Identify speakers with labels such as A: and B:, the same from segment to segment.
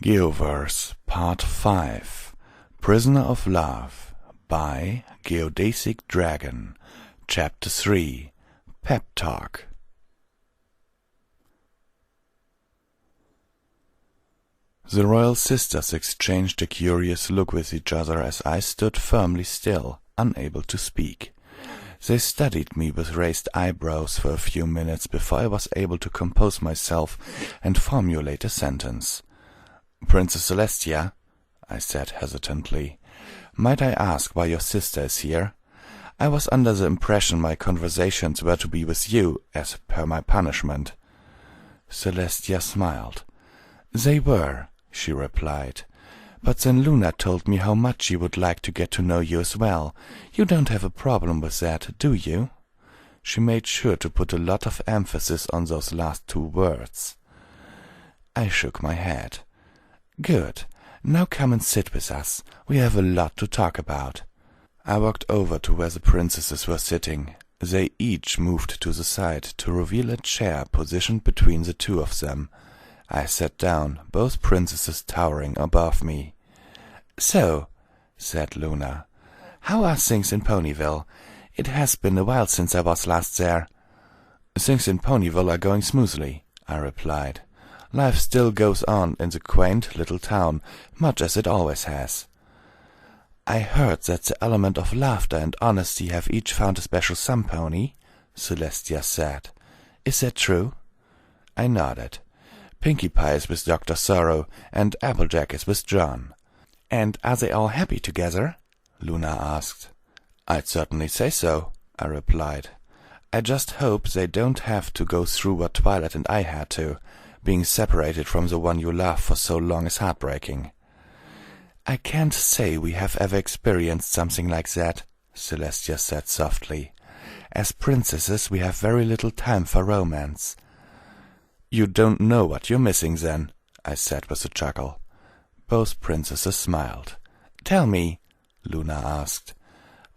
A: Geoverse Part 5 Prisoner of Love by GeodesicDragon Chapter 3 Pep Talk. The royal sisters exchanged a curious look with each other as I stood firmly still, unable to speak. They studied me with raised eyebrows for a few minutes before I was able to compose myself and formulate a sentence. "Princess Celestia," I said hesitantly, "might I ask why your sister is here? I was under the impression my conversations were to be with you, as per my punishment." Celestia smiled. "They were," she replied, "but then Luna told me how much she would like to get to know you as well. You don't have a problem with that, do you?" She made sure to put a lot of emphasis on those last two words. I shook my head. "Good. Now come and sit with us. We have a lot to talk about." I walked over to where the princesses were sitting. They each moved to the side to reveal a chair positioned between the two of them. I sat down, both princesses towering above me. "So," said Luna, "how are things in Ponyville? It has been a while since I was last there." "Things in Ponyville are going smoothly," I replied. "Life still goes on in the quaint little town, much as it always has." "I heard that the element of laughter and honesty have each found a special pony," Celestia said. "Is that true?" I nodded. "Pinkie Pie is with Dr. Sorrow, and Applejack is with John." "And are they all happy together?" Luna asked. "I'd certainly say so," I replied. "I just hope they don't have to go through what Twilight and I had to. Being separated from the one you love for so long is heartbreaking." "I can't say we have ever experienced something like that," Celestia said softly. "As princesses we have very little time for romance." "You don't know what you're missing, then," I said with a chuckle. Both princesses smiled. "Tell me," Luna asked,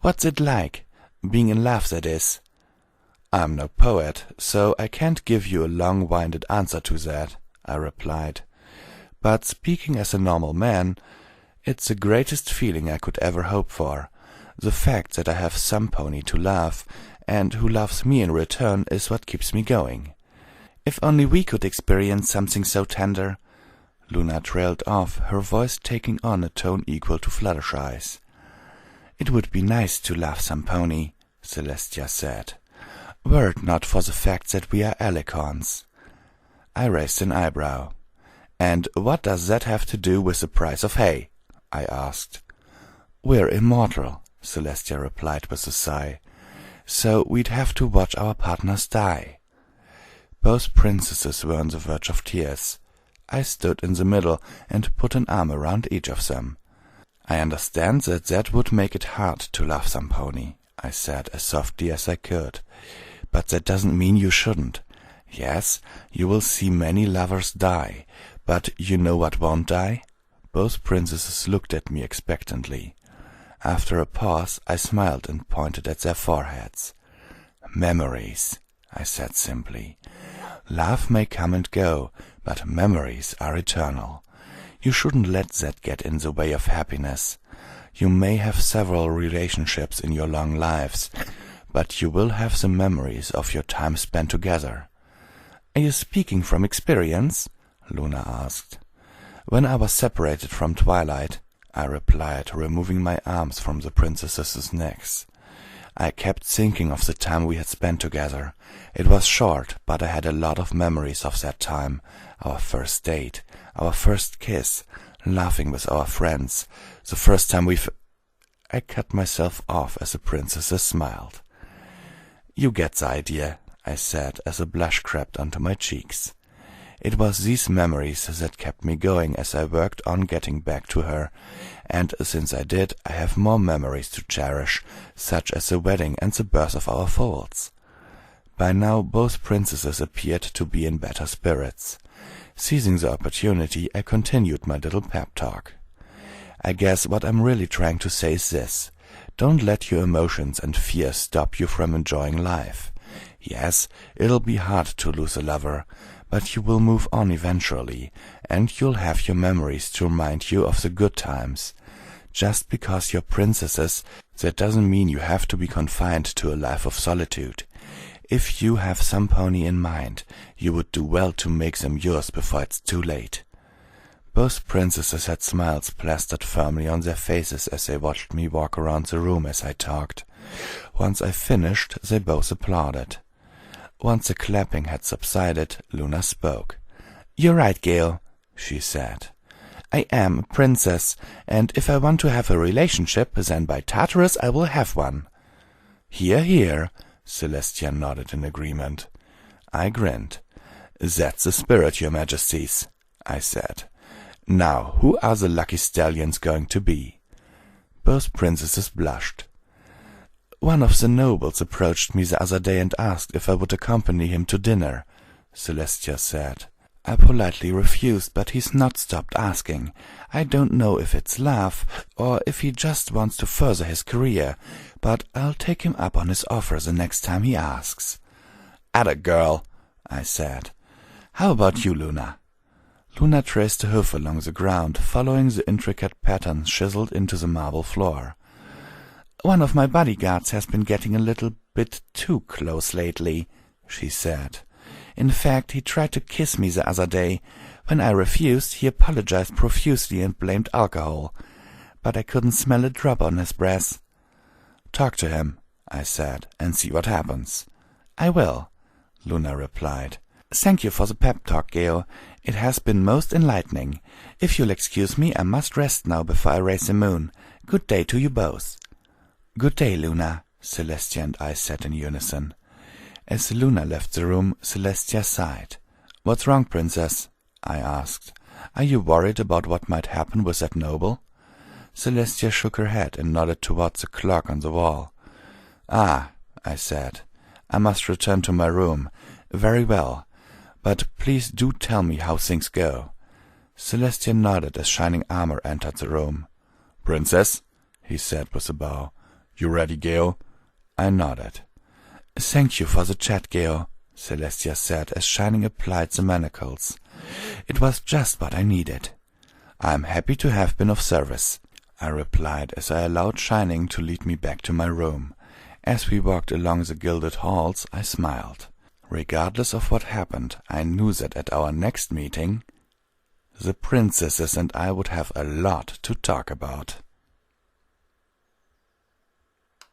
A: "what's it like? Being in love, that is." "I'm no poet, so I can't give you a long-winded answer to that," I replied. "But speaking as a normal man, it's the greatest feeling I could ever hope for. The fact that I have some pony to love, and who loves me in return, is what keeps me going." "If only we could experience something so tender," Luna trailed off, her voice taking on a tone equal to Fluttershy's. "It would be nice to love some pony," Celestia said. "Were it not for the fact that we are alicorns." I raised an eyebrow. "And what does that have to do with the price of hay?" I asked. "We're immortal," Celestia replied with a sigh, "so we'd have to watch our partners die." Both princesses were on the verge of tears. I stood in the middle and put an arm around each of them. "I understand that would make it hard to love some pony," I said as softly as I could. "But that doesn't mean you shouldn't. Yes, you will see many lovers die, but you know what won't die?" Both princesses looked at me expectantly. After a pause, I smiled and pointed at their foreheads. "Memories," I said simply. "Love may come and go, but memories are eternal. You shouldn't let that get in the way of happiness. You may have several relationships in your long lives, but you will have the memories of your time spent together." "Are you speaking from experience?" Luna asked. "When I was separated from Twilight," I replied, removing my arms from the princesses' necks, "I kept thinking of the time we had spent together. It was short, but I had a lot of memories of that time. Our first date, our first kiss, laughing with our friends, the first time I cut myself off as the princesses smiled. "You get the idea," I said as a blush crept onto my cheeks. It was these memories that kept me going as I worked on getting back to her, and since I did, I have more memories to cherish, such as the wedding and the birth of our foals. By now both princesses appeared to be in better spirits. Seizing the opportunity, I continued my little pep talk. "I guess what I'm really trying to say is this. Don't let your emotions and fears stop you from enjoying life. Yes, it'll be hard to lose a lover, but you will move on eventually, and you'll have your memories to remind you of the good times. Just because you're princesses, that doesn't mean you have to be confined to a life of solitude. If you have some pony in mind, you would do well to make them yours before it's too late." Both princesses had smiles plastered firmly on their faces as they watched me walk around the room as I talked. Once I finished, they both applauded. Once the clapping had subsided, Luna spoke. "You're right, Geo," she said. "I am a princess, and if I want to have a relationship, then by Tartarus I will have one." "Hear, hear," Celestia nodded in agreement. I grinned. "That's the spirit, your majesties," I said. "Now, who are the lucky stallions going to be?" Both princesses blushed. "One of the nobles approached me the other day and asked if I would accompany him to dinner," Celestia said. "I politely refused, but he's not stopped asking. I don't know if it's love, or if he just wants to further his career, but I'll take him up on his offer the next time he asks." "Atta girl," I said. "How about you, Luna?" Luna traced a hoof along the ground, following the intricate pattern chiseled into the marble floor. "One of my bodyguards has been getting a little bit too close lately," she said. "In fact, he tried to kiss me the other day. When I refused, he apologized profusely and blamed alcohol. But I couldn't smell a drop on his breath." "Talk to him," I said, "and see what happens." "I will," Luna replied. "Thank you for the pep talk, Geo. It has been most enlightening. If you'll excuse me, I must rest now before I raise the moon. Good day to you both." "Good day, Luna," Celestia and I said in unison. As Luna left the room, Celestia sighed. "What's wrong, princess?" I asked. "Are you worried about what might happen with that noble?" Celestia shook her head and nodded towards the clock on the wall. "Ah," I said, "I must return to my room. Very well. But please do tell me how things go." Celestia nodded as Shining Armor entered the room. "Princess," he said with a bow. "You ready, Geo?" I nodded. "Thank you for the chat, Geo," Celestia said as Shining applied the manacles. "It was just what I needed." "I'm happy to have been of service," I replied as I allowed Shining to lead me back to my room. As we walked along the gilded halls, I smiled. Regardless of what happened, I knew that at our next meeting, the princesses and I would have a lot to talk about.